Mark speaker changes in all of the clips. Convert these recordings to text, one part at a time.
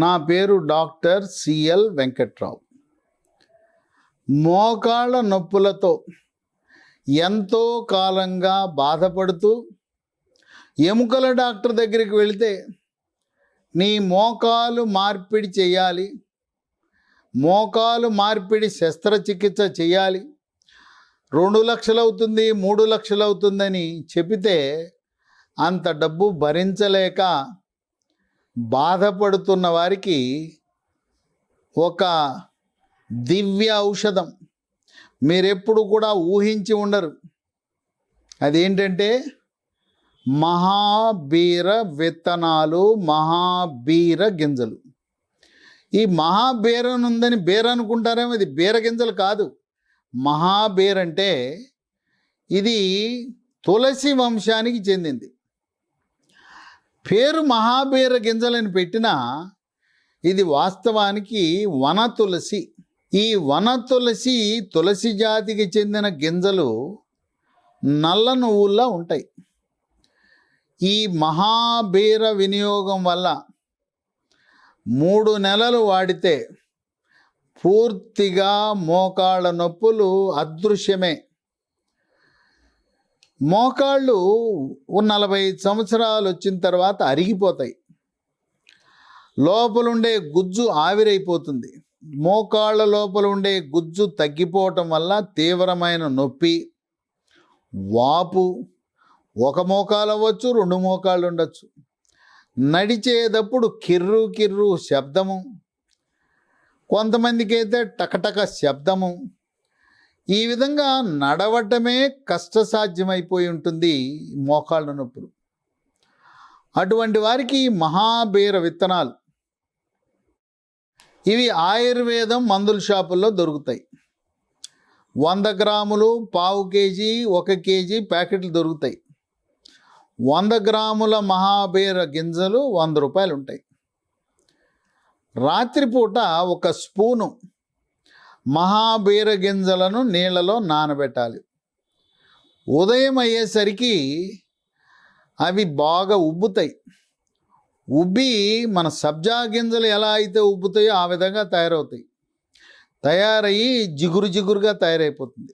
Speaker 1: నా పేరు doctor CL Venkatrao. మోకాళ్ళ నొప్పులతో ఎంతో కాలంగా బాధపడుతూ ఎముకల డాక్టర్ దగ్గరికి వెళితే నీ మోకాలు మార్పిడి చేయాలి, మోకాలు మార్పిడి శస్త్రచికిత్స చేయాలి, 2 లక్షలు అవుతుంది, 3 లక్షలు అవుతుందని చెబితే అంత డబ్బు భరించలేక బాధపడుతున్న వారికి ఒక దివ్య ఔషధం మీరెప్పుడు కూడా ఊహించి ఉండరు. అదేంటంటే మహాబీర విత్తనాలు, మహాబీర గింజలు. ఈ మహాబీర ఉందని బీర అనుకుంటారేమో, ఇది బీర గింజలు కాదు. మహాబీర అంటే ఇది తులసి వంశానికి చెందింది. పేరు మహాబీర గింజలని పెట్టినా ఇది వాస్తవానికి వన తులసి. ఈ వన తులసి, తులసి జాతికి చెందిన గింజలు నల్ల నువ్వుల్లా ఉంటాయి. ఈ మహాబీర వినియోగం వల్ల 3 నెలలు వాడితే పూర్తిగా మోకాళ్ళ నొప్పులు అదృశ్యమే. మోకాళ్ళు 45 సంవత్సరాలు వచ్చిన తర్వాత అరిగిపోతాయి. లోపలుండే గుజ్జు ఆవిరైపోతుంది. మోకాళ్ళ లోపల ఉండే గుజ్జు తగ్గిపోవటం వల్ల తీవ్రమైన నొప్పి, వాపు, ఒక మోకాలు అవ్వచ్చు, 2 మోకాళ్ళు ఉండొచ్చు. నడిచేటప్పుడు కిర్రు కిర్రు శబ్దము, కొంతమందికి అయితే టకటక శబ్దము. ఈ విధంగా నడవటమే కష్టసాధ్యమైపోయి ఉంటుంది మోకాళ్ళ నొప్పులు. అటువంటి వారికి మహాబీర విత్తనాలు ఇవి ఆయుర్వేదం మందుల షాపుల్లో దొరుకుతాయి. 100 గ్రాములు, పావు కేజీ, 1 కేజీ ప్యాకెట్లు దొరుకుతాయి. 100 గ్రాముల మహాబీర గింజలు 100 రూపాయలు ఉంటాయి. రాత్రిపూట 1 స్పూను మహాబీర గింజలను నీళ్ళలో నానబెట్టాలి. ఉదయం అయ్యేసరికి అవి బాగా ఉబ్బుతాయి. ఉబ్బి మన సబ్జా గింజలు ఎలా అయితే ఉబ్బుతాయో ఆ విధంగా తయారవుతాయి. తయారయ్యి జిగురు జిగురుగా తయారైపోతుంది.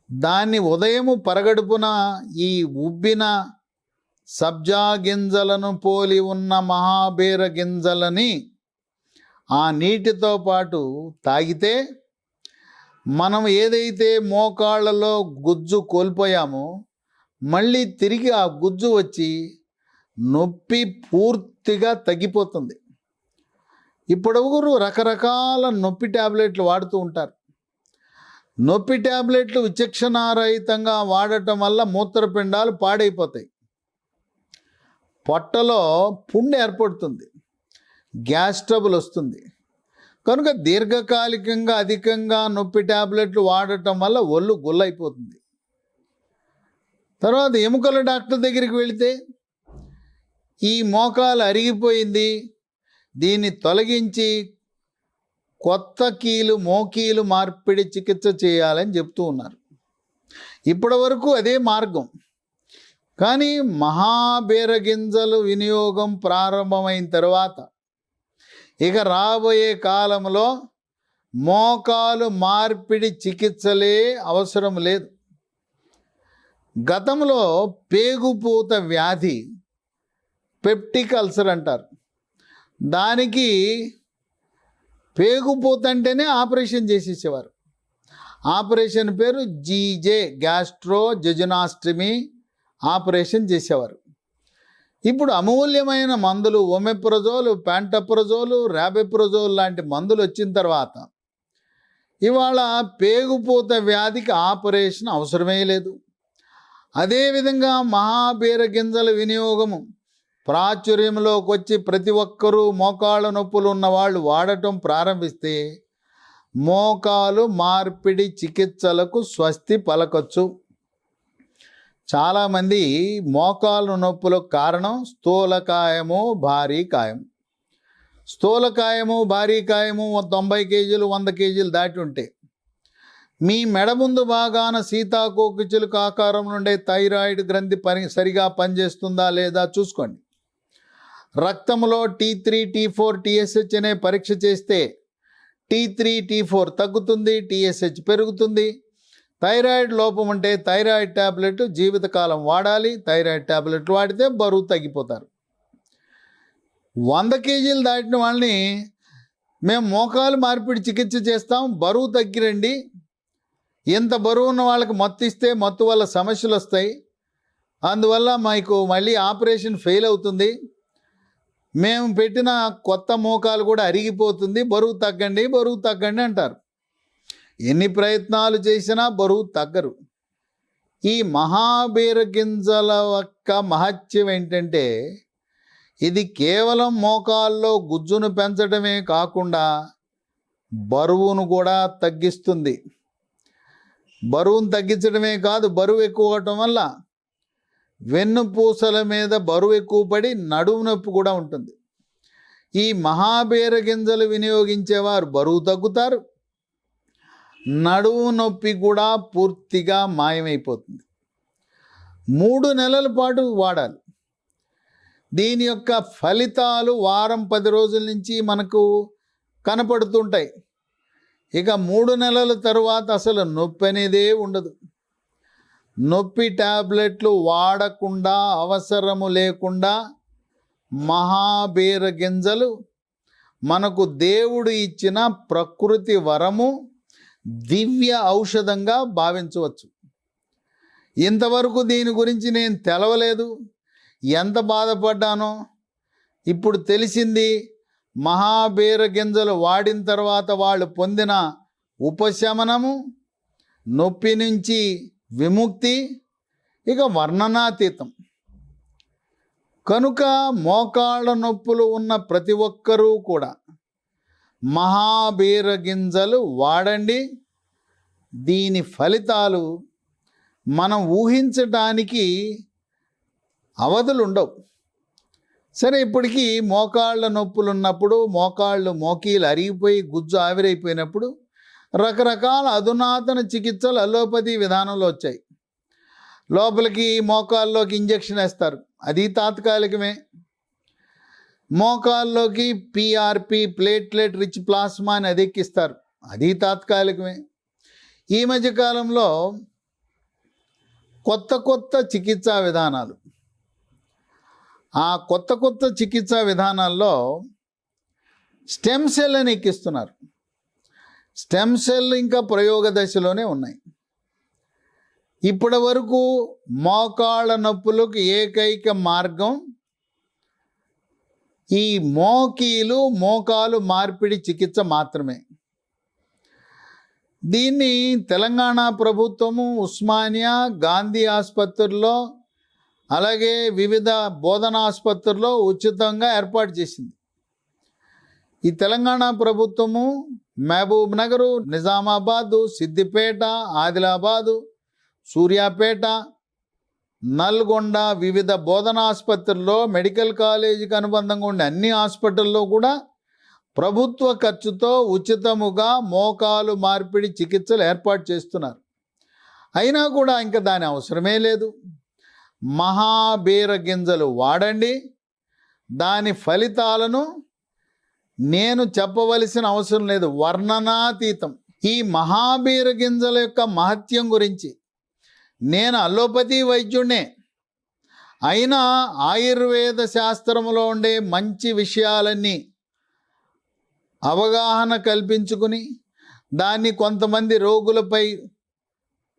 Speaker 1: దాన్ని ఉదయము పరగడుపున ఈ ఉబ్బిన సబ్జా గింజలను పోలి ఉన్న మహాబీర గింజలని ఆ నీటితో పాటు తాగితే మనం ఏదైతే మోకాళ్ళలో గుజ్జు కోల్పోయామో మళ్ళీ తిరిగి ఆ గుజ్జు వచ్చి నొప్పి పూర్తిగా తగ్గిపోతుంది. ఇప్పటివరకు రకరకాల నొప్పి ట్యాబ్లెట్లు వాడుతూ ఉంటారు. నొప్పి ట్యాబ్లెట్లు విచక్షణారహితంగా వాడటం వల్ల మూత్రపిండాలు పాడైపోతాయి. పొట్టలో పుండు ఏర్పడుతుంది, గ్యాస్ ట్రబుల్ వస్తుంది. కనుక దీర్ఘకాలికంగా అధికంగా నొప్పి ట్యాబ్లెట్లు వాడటం వల్ల ఒళ్ళు గుల్లైపోతుంది. తర్వాత ఎముకల డాక్టర్ దగ్గరికి వెళితే ఈ మోకాలు అరిగిపోయింది, దీన్ని తొలగించి కొత్త కీలు, మోకీలు మార్పిడి చికిత్స చేయాలని చెప్తూ ఉన్నారు. ఇప్పటి వరకు అదే మార్గం. కానీ మహాబీర గింజలు వినియోగం ప్రారంభమైన తర్వాత ఇక రాబోయే కాలంలో మోకాలు మార్పిడి చికిత్సలే అవసరం లేదు. గతంలో పేగుపూత వ్యాధి, పెప్టిక్ అల్సర్ అంటారు. దానికి పేగుపూత అంటేనే ఆపరేషన్ చేసేసేవారు. ఆపరేషన్ పేరు జీజే, గ్యాస్ట్రో జెజునాస్టమీ ఆపరేషన్ చేసేవారు. ఇప్పుడు అమూల్యమైన మందులు ఒమెప్రజోల్, ప్యాంటప్రజోల్, ర్యాబెప్రజోల్ లాంటి మందులు వచ్చిన తర్వాత ఇవాళ పేగుపూత వ్యాధికి ఆపరేషన్ అవసరమే లేదు. అదేవిధంగా మహాబీర గింజల వినియోగము ప్రాచుర్యంలోకి వచ్చి ప్రతి ఒక్కరూ మోకాళ్ళ నొప్పులు ఉన్నవాళ్ళు వాడటం ప్రారంభిస్తే మోకాలు మార్పిడి చికిత్సలకు స్వస్తి పలకొచ్చు. చాలామంది మోకాలు నొప్పులకు కారణం స్థూలకాయము, భారీ కాయం. స్థూలకాయము, భారీ కాయము 90 కేజీలు, 100 కేజీలు దాటి ఉంటే మీ మెడ ముందు భాగాన సీతాకోకచిలుక ఆకారం నుండే థైరాయిడ్ గ్రంథి సరిగా పనిచేస్తుందా లేదా చూసుకోండి. రక్తంలో T3, T4, TSH అనే పరీక్ష చేస్తే T3, T4 తగ్గుతుంది, TSH పెరుగుతుంది. థైరాయిడ్ లోపం ఉంటే థైరాయిడ్ ట్యాబ్లెట్ జీవితకాలం వాడాలి. థైరాయిడ్ ట్యాబ్లెట్లు వాడితే బరువు తగ్గిపోతారు. 100 కేజీలు దాటిన వాళ్ళని మేము మోకాలు మార్పిడి చికిత్స చేస్తాం, బరువు తగ్గిరండి, ఇంత బరువు ఉన్న వాళ్ళకి మత్తు ఇస్తే మత్తు వల్ల సమస్యలు వస్తాయి, అందువల్ల మీకు మళ్ళీ ఆపరేషన్ ఫెయిల్ అవుతుంది, మేము పెట్టిన కొత్త మోకాలు కూడా అరిగిపోతుంది, బరువు తగ్గండి అంటారు. ఎన్ని ప్రయత్నాలు చేసినా బరువు తగ్గరు. ఈ మహాబీర గింజల యొక్క మహత్యం ఏంటంటే ఇది కేవలం మోకాల్లో గుజ్జును పెంచడమే కాకుండా బరువును కూడా తగ్గిస్తుంది. బరువును తగ్గించడమే కాదు, బరువు ఎక్కువ అవటం వల్ల వెన్నుపూసల మీద బరువు ఎక్కువ పడి నడుము నొప్పి కూడా ఉంటుంది. ఈ మహాబీర గింజలు వినియోగించేవారు బరువు తగ్గుతారు, నడుము నొప్పి కూడా పూర్తిగా మాయమైపోతుంది. 3 నెలల పాటు వాడాలి. దీని యొక్క ఫలితాలు వారం 10 రోజుల నుంచి మనకు కనపడుతుంటాయి. ఇక 3 నెలల తరువాత అసలు నొప్పి అనేదే ఉండదు. నొప్పి ట్యాబ్లెట్లు వాడకుండా, అవసరము లేకుండా మహాబీర గింజలు మనకు దేవుడు ఇచ్చిన ప్రకృతి వరము, దివ్య ఔషధంగా భావించవచ్చు. ఇంతవరకు దీని గురించి నేను తెలవలేదు, ఎంత బాధపడ్డానో ఇప్పుడు తెలిసింది. మహాబీర గింజలు వాడిన తర్వాత వాళ్ళు పొందిన ఉపశమనము, నొప్పి నుంచి విముక్తి ఇక వర్ణనాతీతం. కనుక మోకాళ్ళ నొప్పులు ఉన్న ప్రతి ఒక్కరూ కూడా మహాబీర గింజలు వాడండి. దీని ఫలితాలు మనం ఊహించటానికి అవధులు ఉండవు. సరే, ఇప్పటికీ మోకాళ్ళ నొప్పులు ఉన్నప్పుడు, మోకీలు అరిగిపోయి గుజ్జు ఆవిరైపోయినప్పుడు రకరకాల అధునాతన చికిత్సలు అలోపతి విధానంలో వచ్చాయి. లోపలికి మోకాల్లోకి ఇంజెక్షన్ వేస్తారు, అది తాత్కాలికమే. మోకాల్లోకి PRP ప్లేట్లెట్ రిచ్ ప్లాస్మా అని అది ఎక్కిస్తారు, అది తాత్కాలికమే. ఈ మధ్యకాలంలో కొత్త చికిత్సా విధానాలు, ఆ కొత్త చికిత్సా విధానాల్లో స్టెమ్ సెల్ అని ఎక్కిస్తున్నారు. స్టెమ్ సెల్ ఇంకా ప్రయోగ దశలోనే ఉన్నాయి. ఇప్పటి వరకు మోకాళ్ళ నొప్పులకు ఏకైక మార్గం ఈ మోకాలు మార్పిడి చికిత్స మాత్రమే. దీన్ని తెలంగాణ ప్రభుత్వము ఉస్మానియా, గాంధీ ఆసుపత్రుల్లో, అలాగే వివిధ బోధనా ఆసుపత్రుల్లో ఉచితంగా ఏర్పాటు చేసింది. ఈ తెలంగాణ ప్రభుత్వము మహబూబ్ నగరు, నిజామాబాదు, సిద్దిపేట, ఆదిలాబాదు, సూర్యాపేట, నల్గొండ వివిధ బోధనా ఆసుపత్రుల్లో, మెడికల్ కాలేజీకి అనుబంధంగా ఉండే అన్ని హాస్పిటల్లో కూడా ప్రభుత్వ ఖర్చుతో ఉచితముగా మోకాలు మార్పిడి చికిత్సలు ఏర్పాటు చేస్తున్నారు. అయినా కూడా ఇంకా దాని అవసరమే లేదు. మహాబీర గింజలు వాడండి. దాని ఫలితాలను నేను చెప్పవలసిన అవసరం లేదు, వర్ణనాతీతం. ఈ మహాబీర గింజల యొక్క మహత్యం గురించి నేను అలోపతి వైద్యుడినే అయినా ఆయుర్వేద శాస్త్రంలో ఉండే మంచి విషయాలన్నీ అవగాహన కల్పించుకుని దాన్ని కొంతమంది రోగులపై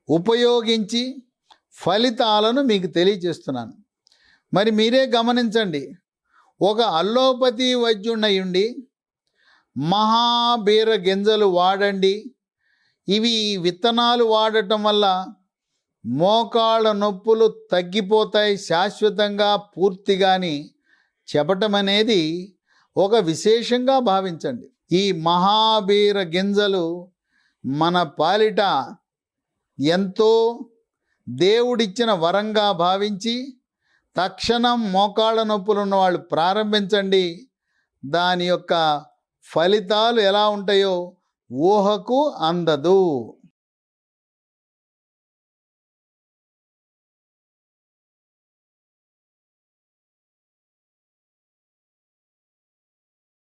Speaker 1: ఉపయోగించి ఫలితాలను మీకు తెలియజేస్తున్నాను. మరి మీరే గమనించండి, ఒక అల్లోపతి వైద్యుడయ్యుండి మహాబీర గింజలు వాడండి, ఇవి విత్తనాలు వాడటం వల్ల మోకాళ్ళ నొప్పులు తగ్గిపోతాయి శాశ్వతంగా పూర్తిగాని చెప్పటం అనేది ఒక విశేషంగా భావించండి. ఈ మహాబీర గింజలు మన పాలిట ఎంతో దేవుడిచ్చిన వరంగా భావించి తక్షణం మోకాళ్ళ నొప్పులు ఉన్న వాళ్ళు ప్రారంభించండి. దాని యొక్క ఫలితాలు ఎలా ఉంటాయో ఊహకు అందదు.